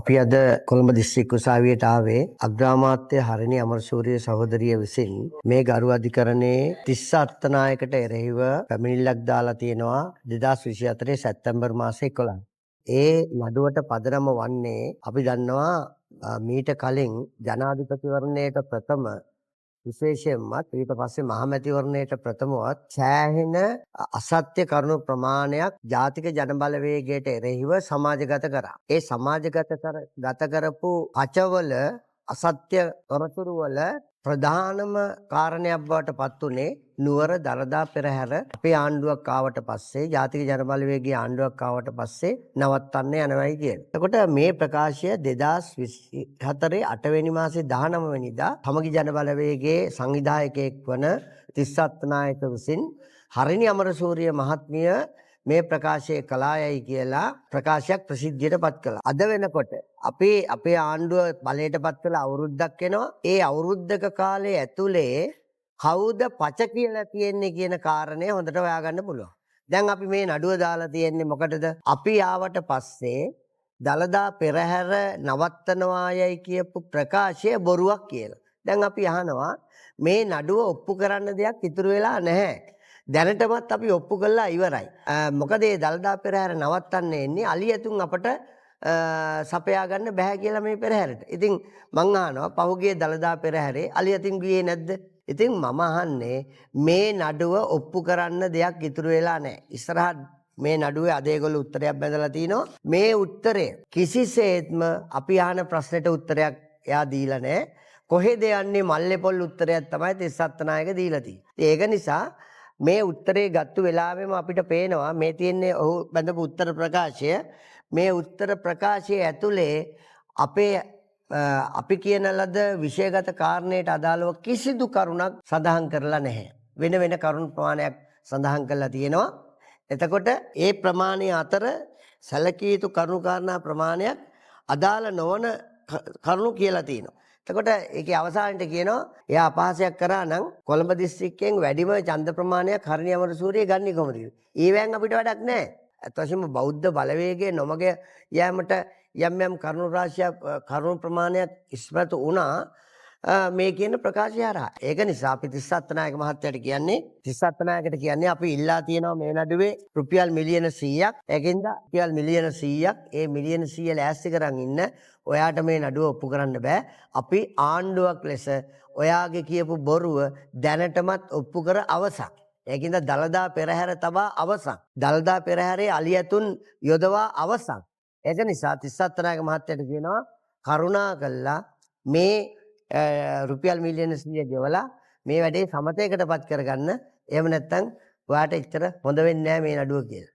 අපි අද කොළඹ දිස්ත්‍රික් උසාවියට ආවේ අග්‍රාමාත්‍ය හරිනි අමරසූරිය සහෝදරිය විසින් මේ ගරු අධිකරණයේ 30 අත්තනායකට එරෙහිව පැමිණිල්ලක් දාලා තියෙනවා 2024 සැප්තැම්බර් මාසේ 11. ඒ නඩුවට පදනම වන්නේ අපි දන්නවා මීට කලින් ජනාධිපතිවරණයට ප්‍රථම විශේෂයෙන්මත් ඊට පස්සේ මහමැතිවරණයට ප්‍රථමවත් සෑහෙන අසත්‍ය කරුණු ප්‍රමාණයක් ජාතික ජනබලවේගයට එරෙහිව සමාජගත කරා. ඒ සමාජගත කරපු පචවල අසත්‍ය තොරතුරු වල ප්‍රධානම කාරණයක් බවට පත් උනේ නුවර දළදා පෙරහැර අපේ ආණ්ඩුවක් ආවට පස්සේ ජාතික ජනබලවේගයේ ආණ්ඩුවක් ආවට පස්සේ නවත්තන්න යනවායි කියන. එතකොට මේ ප්‍රකාශය 2024 8 වෙනි මාසේ 19 වෙනිදා සමගි ජනබලවේගයේ සංවිධායකයෙක් වන තිස්සත් නායක විසින් හරිනි අමරසූරිය මහත්මිය මේ ප්‍රකාශය කළායයි කියලා ප්‍රකාශයක් ප්‍රසිද්ධියට පත් කළා. අද වෙනකොට අපේ ආණ්ඩුව බලයට පත් කළ අවුරුද්දක් එනවා. ඒ අවුරුද්දක කාලේ ඇතුලේ කවුද පච කියලා තියෙන්නේ කියන කාරණය හොඳට හොයාගන්න පුළුවන්. දැන් අපි මේ නඩුව දාලා තියෙන්නේ මොකටද? අපි ආවට පස්සේ දළදා පෙරහැර නවත්තනවායයි කියපු ප්‍රකාශය බොරුවක් කියලා. දැන් අපි අහනවා මේ නඩුව ඔප්පු කරන්න දෙයක් ඉතුරු වෙලා නැහැ. දැනටමත් අපි ඔප්පු කළා ඉවරයි. මොකද මේ දළදා පෙරහැර නවත්තන්න එන්නේ අලි ඇතුන් අපට සපයා ගන්න බෑ කියලා මේ පෙරහැරට. ඉතින් මං අහනවා පහුගිය දළදා පෙරහැරේ අලි ඇතුන් ගියේ නැද්ද? ඉතින් මම අහන්නේ මේ නඩුව ඔප්පු කරන්න දෙයක් ඉතුරු වෙලා නැහැ. ඉස්සරහට මේ නඩුවේ අද ඒගොල්ලෝ උත්තරයක් බඳලා තිනවා. මේ උත්තරය කිසිසේත්ම අපි අහන ප්‍රශ්නෙට උත්තරයක් එයා දීලා නැහැ. කොහෙද යන්නේ මල්ලේ පොල් උත්තරයක් තමයි තිස්සත් නායක දීලා තියෙන්නේ. ඒක නිසා මේ උත්තරේ ගත්ත වෙලාවෙම අපිට පේනවා මේ තියෙන්නේ ඔහු බඳපු උත්තර ප්‍රකාශය. මේ උත්තර ප්‍රකාශයේ ඇතුලේ අපි කියන ලද විෂයගත කාරණයට අදාළව කිසිදු කරුණක් සඳහන් කරලා නැහැ. වෙන කරුණු ප්‍රමාණයක් සඳහන් කරලා තියෙනවා. එතකොට ඒ ප්‍රමාණය අතර සැලකිය යුතු කරුණු කාරණා ප්‍රමාණයක් අදාළ නොවන කරුණු කියලා තියෙනවා. එතකොට ඒකේ අවසානයේ කියනවා එයා අපහාසයක් කරා නම් කොළඹ දිස්ත්‍රික්කයෙන් වැඩිම ඡන්ද ප්‍රමාණයක් හරිනි අමරසූරිය ගන්නේ කොහොමද? ඊවැන් අපිට වැඩක් නැහැ. අත්වශයෙන්ම බෞද්ධ බලවේගයේ නොමග යෑමට යම් කරුණු රාශියක් කරුණු ප්‍රමාණයක් ඉස්මතු වුණා මේ කියන ප්‍රකාශය හරහා. ඒක නිසා අපි තිස්සත් නායක මහත්තයාට කියන්නේ අපි ඉල්ලා තියෙනවා මේ නඩුවේ රුපියල් මිලියන 100ක්. ඒකෙන්ද රුපියල් මිලියන 100ක් ඒ මිලියන 100 ලෑස්ති කරන් ඉන්න ඔයාට මේ නඩුව ඔප්පු කරන්න බෑ. අපි ආණ්ඩුවක් ලෙස ඔයාගේ කියපු බොරුව දැනටමත් ඔප්පු කර අවසන්. ඒකින්ද දළදා පෙරහැර තබා අවසන්. දළදා පෙරහැරේ අලි ඇතුන් යොදවා අවසන්. ඒක නිසා තිස්සත් නායක මහත්තයාට කියනවා කරුණා කළා මේ රුපියල් මිලියන 100 ගෙවලා මේ වැඩේ සමතයකටපත් කරගන්න. එහෙම නැත්නම් ඔයාට එච්චර හොඳ වෙන්නේ නැහැ මේ නඩුව කියලා.